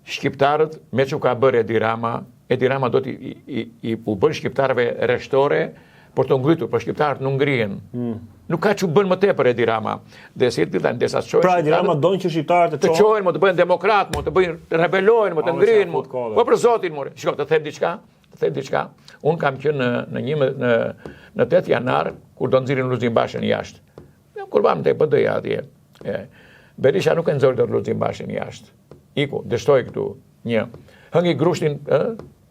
shqiptarët me që ka bërë Edi Rama do t'i u bën shqiptarëve rreshtore për të ngritur, për shqiptarët nuk ngrihen. Nuk ka që bën më tepër Edi Rama. Pra Edi Rama donë që shqiptarët të qohen, të bëjnë demokrat, të bëjnë të rebelojnë, të ngrihen. Po për zotin, shiko, të them diçka. Unë kam qenë në 8 janar kur do nxirrin Lulzim Bashën jashtë. Kur vam te PD-ja atje. Berisha nuk e nxori dot Lulzim Bashën jashtë. Iku, dështoi këtu. Një. Hëngi grushtin,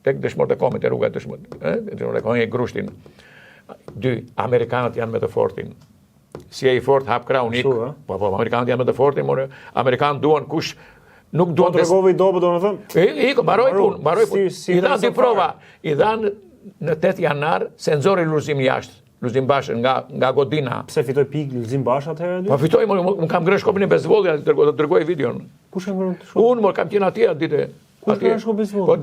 tek dëshmorët e kombit e rruga e dëshmorët, hëngi grushtin. 2. Amerikanët janë me të fortin. Si e I fort hap kraun ik. Po, amerikanët janë me të fortin, more. Amerikanët duan kush nuk duan të tregove I dobë, domethënë. Iko, mbaroi punë. I dhan dy prova. I dhan në 8 janar se nxori Lulzim jashtë. Lulzim Bashën nga Godina. Pse fitoi pikë Lulzim Basha atëherë? Po fitoi, më kam ngrënë shkopin e bezbollit, të dërgoj videon. Kush e ngrënë shkopin? Unë kam qenë atje atë ditë. Kush ngrënë shkopin e bezbollit? Po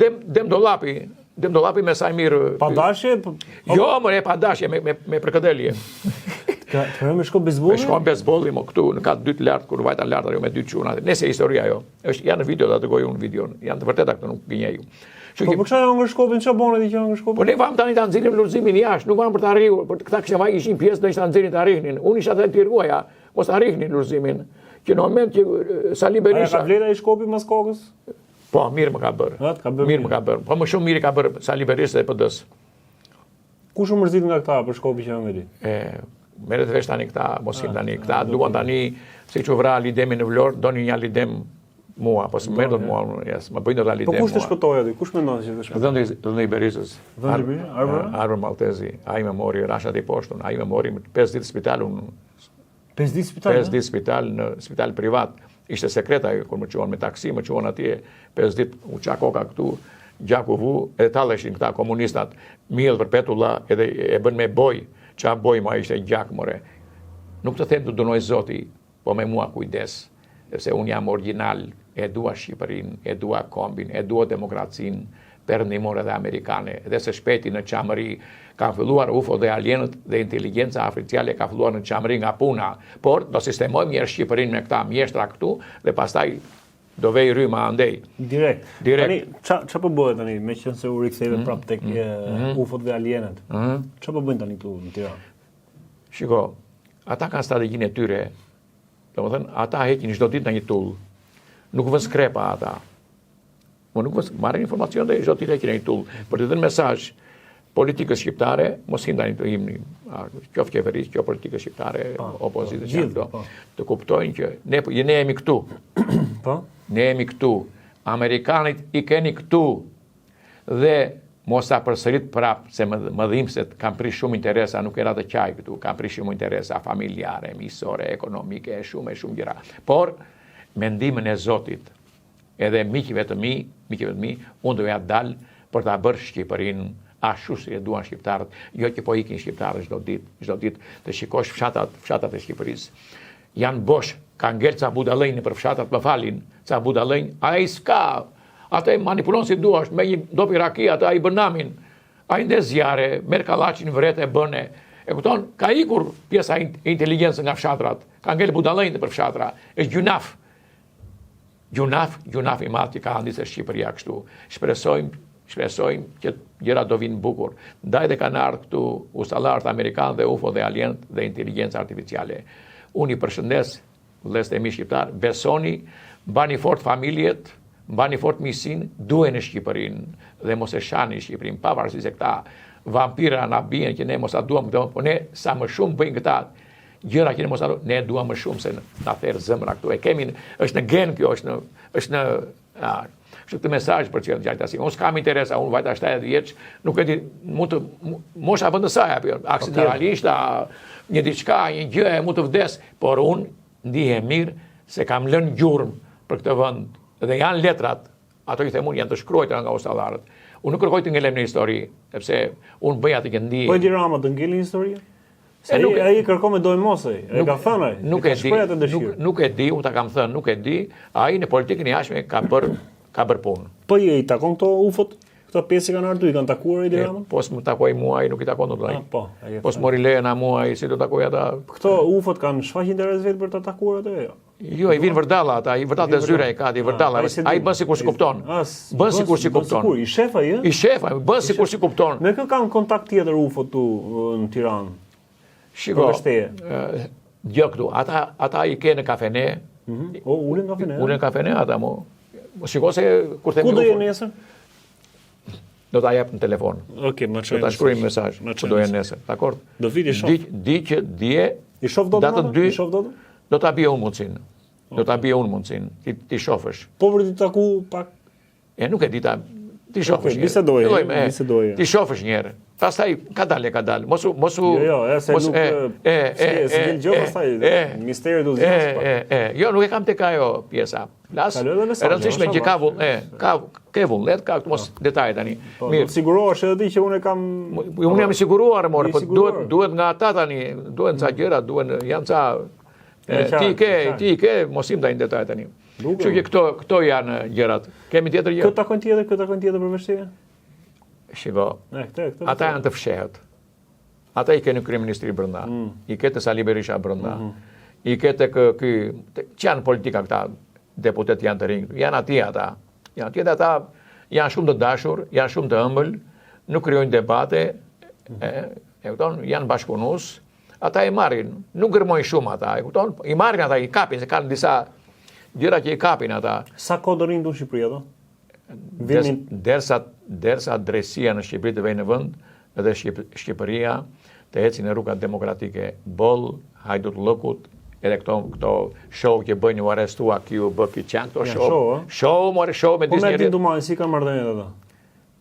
dem dollapi me Sajmir. Pa dashje? Jo, more pa dashje me përkëdelje. Ka me shkop bezbolli? Me shkop bezbolli, mo këtu në katë 2 lart kur vajta lart ajo me 2 çuna. Nëse historia ajo. Janë video ta dërgoj unë videon. Janë të vërteta këto, nuk gënjej. Po për çfarë ngër shkopin, çfarë bën aty që ngër shkopin? Po ne vam tani ta nxjerrim Lulzimin jashtë, nuk vam për të arritur, për këta kisha vaj ishin pjesë do ishta nxjerrin të arrihnin. Unë isha të ruaja, mos arrihnin Lulzimin. Që në moment që Sali Berisha. Ka vlerë ai shkopi mas kokës? Po, mirë më ka bërë. Mirë më ka bërë. Po më shumë mirë ka bërë Sali Berisha dhe PD-s. Kush u mërzit nga këta për shkopi që ngëri? Merret vesh tani këta, mos him tani këta, duan tani siç u vra Lidemi në Vlorë, doni një Lidem mua, po s'më do mua, më bëjnë dot Lidem. Po kush të shpëtoi aty? Kush mendon se të shpëtoi? Dhëndi Berisës. Arbër Maltezi, ai më mori rashat I poshtën, ai më mori 5 ditë spital unë. 5 ditë spital? 5 ditë spital në spital privat. Ishte sekret ajo kur më çuan me taksi, më çuan atje 5 ditë u ça koka këtu, gjaku vu, edhe talleshin këta komunistat, miell për petulla, edhe e bën me boj. Ça boj më ishte gjak more. Nuk të them të dënoj Zoti, po me mua kujdes, sepse unë jam original, e dua Shqipërinë, e dua kombin, e dua demokracinë perëndimore dhe amerikane. Edhe së shpejti në çamëri ka filluar UFO dhe alienët dhe inteligjenca africiale ka filluar në çamëri nga puna, por do sistemojmë mirë Shqipërinë me këta mjeshtra këtu dhe pastaj do vej rryma andej. Direkt. Tani ç'a po bëhet tani, meqense u riktheve prapë tek UFO dhe alienët. Ç'a po bëjnë tani këtu në Tiranë? Shiko, ata kanë strategjinë e tyre. Domethënë, ata heqin çdo ditë në një tull. Nuk vën skrepa ata. Po nuk marrin informacion dhe çdo ditë heqin në një tull. Për të dhënë mesazh politikës shqiptare, mos him tani të himni, qoftë qeverisë, qoftë politikës shqiptare, opozitës gjithë, të kuptojnë që ne jemi këtu. Po? Ne jemi këtu. Amerikanët I keni këtu. Dhe mos ta përsërit prapë se mëdhimset kanë prish shumë interesa, nuk era të qaj këtu, kanë prish shumë interesa familjare, miqësore, ekonomike, shumë gjëra. Por mendimin e Zotit, edhe miqve të mi, unë do ja dal për ta bërë Shqipërinë ashtu si e duan shqiptarët, jo që po ikin shqiptarët çdo ditë të shikosh fshatat e Shqipërisë. Janë bosh, kanë ngel ca budallënj për fshatat, më falin, ca budallënj, ai s'ka. Ata I manipulon si duash, me një dopi raki, ata I bën namin. Ai ndes zjarre, merr kallaçin vret e bëne. E kupton, ka ikur pjesa e inteligjencës nga fshatrat, ka ngel budallënj për fshatra. Është gjunaf. Gjunaf I madh që ka handisë Shqipëria kështu. Shpresojmë që gjëra do vinë bukur. Ndaj dhe kanë ardhur këtu usallarët amerikanë dhe UFO dhe alienët dhe inteligjenca artificiale. Unë I përshëndes vëllezërit e mi shqiptar, besoni, mbani fort familjet, mbani fort miqësinë, duheni Shqipërinë dhe mos e shani Shqipërinë, pavarësisht se këta vampira na bien që ne mos a duam këto, po ne sa më shumë bëjnë këta gjëra që ne mos a duam, ne duam më shumë se na therr zemra këtu. E kemi, është në gen kjo, është në këtë mesazh për çfarë gjajta si. Unë s'kam interesa, unë vajta 70 vjeç, nuk e di, mund të mosha vend të saj apo aksidentalisht një diçka, një gjë e mund të vdes, por unë ndihem mirë se kam lënë gjurmë për këtë vend dhe janë letrat, ato I them unë janë të shkruara nga usallarët. Unë nuk kërkoj të ngelem në histori, sepse unë bëj atë që ndi. Po Edi Rama të ngeli histori? Ai kërkon me dojë mosej, e ka thënë ai. Nuk e di, unë ta kam thënë, nuk e di, ai në politikën e jashtme ka bër punë. Po I takon këto UFO-t, këto pjesë kanë ardhur, I kanë takuar Edi Rama? Po s'më takoj mua, ai nuk I takon dot ai. Po. Po s'mori lejen a mua, ai si do takoj ata. Këto UFO-t kanë shfaq interes vetë për ta takuar atë jo? Jo, i vinë vërdalla ata, i vërtat e zyra i ka, i vërdalla. Ai bën sikur si kupton. Bën sikur si kupton. I shef ai, ë? I shef, bën sikur si kupton. Me kë kanë kontakt tjetër UFO tu në Tiranë? Shiko. Gjë këtu, ata i ke në kafene. Ulen në kafene. Ulen në kafene ata mo. Shiko se kur themi Ku do jenë nesër? Do ta jap në telefon. Okej, më çoj. Do ta shkruaj mesazh. Ku do jenë nesër, dakor? Do viti shoh. Di që dje. I shoh dot datën 2. I shoh dot? Do ta bie unë mundsin. Do ta bie unë mundsin. Ti shofësh. Po për të taku pak. Nuk e di ta. Ti shofësh. Bisedoje. Ti shofësh një herë. Pastaj ka dalë. Mosu. Jo, se nuk. Si del gjë pastaj. Misteri do zgjidhet. Jo, nuk e kam tek ajo pjesa. Plas. E rëndësishme që ka vullnet, ka këtu mos detaje tani. Mirë, sigurohesh edhe ti që unë kam. Unë jam i siguruar more, po duhet nga ata tani, duhen ca gjëra, janë ca ti ke mos im ndaj detaje tani. Kështu që këto janë gjërat. Kemi tjetër gjë? Këtë takon tjetër për vështirë? Shiko, ata janë të fshehët. Ata i ke në kryeministri brenda, i ke të Sali Berisha brenda, i ke të ky, që janë politika këta, deputet janë të rinj, janë atje ata. Janë shumë të dashur, janë shumë të ëmbël, nuk krijojnë debate, janë bashkëpunues. Ata i marrin, nuk gërmojnë shumë ata, i marrin ata, i kapin, se kanë disa gjëra që i kapin ata. Sa kohë do rinë në Shqipëri ato? Derisa drejtësia në Shqipëri të vejnë në vend, edhe Shqipëria të ecin në rrugat demokratike, boll, hajdut lëkut, edhe këto show që bëjnë u arrestua, kjo bë kjo qanë këto show. Show me disë njëri. Po me Altin Dumani, si ka marrëdhëniet ata?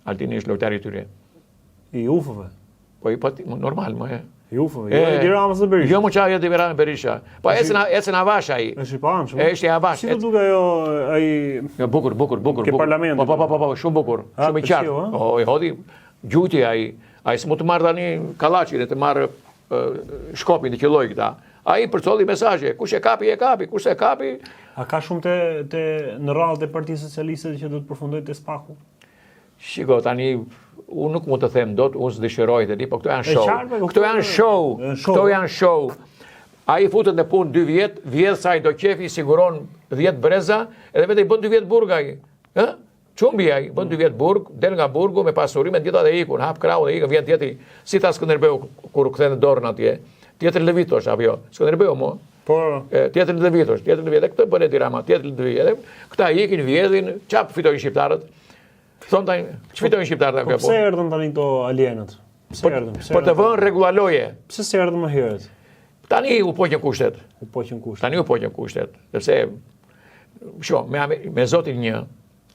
Altini është lojtari i tyre. I UFO-ve? Po normal, më e. I UFO-ve, jo Edi Ramës dhe Berisha? Jo më qa Edi Ramës dhe Berisha. Po ecën avash ai. Është i panë shumë? Është i avash. Si të duke jo ai... Jo, bukur. Ke parlamentit? Po, shumë bukur. Shumë i qartë. O, i hodi gjuti ai. Ai s'mu të marrë tani kallaqin e të marrë shkopin të qëlloj këta. Ai përcolli mesazhe. Kush e kapi, kush e kapi. A ka shumë në radhët e Partisë Socialiste që do të përfundojë te Spaku? Shiko, tani, unë nuk mund të them dot, unë s'dëshiroj të di, po këto janë show. Këto janë show. A i futët në punë 2 vjetë, vjetë sa i do qefi, siguron 10 breza, edhe vetë i bën 2 vjetë burga i. Qumbi ai, bën 2 vjetë burg, del nga burgu me pasurime, në gjitha dhe ikun, hap krau dhe ikun, vjen tjeti, si ta Skënderbeu kur këthe në dorën atje. Tjetër Lëvitosh, apo jo? Skënderbeu mo. Tjetër Lëvitosh, edhe këtë bën Edi Rama, tjetër Lëvitosh, edhe këta ikin, vjedhin, çap fitojnë shqiptarët. Thonë tani, çfitojnë shqiptarët apo? Pse erdhën tani këto alienët? Për të vënë rregullaloje. Pse s'erdhën më herët? Tani u poqën kushtet. Sepse me Zotin një,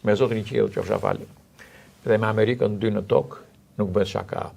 me Zotin i qiell, qofsha fal. Dhe me Amerikën 2 në tokë nuk bëhet shaka.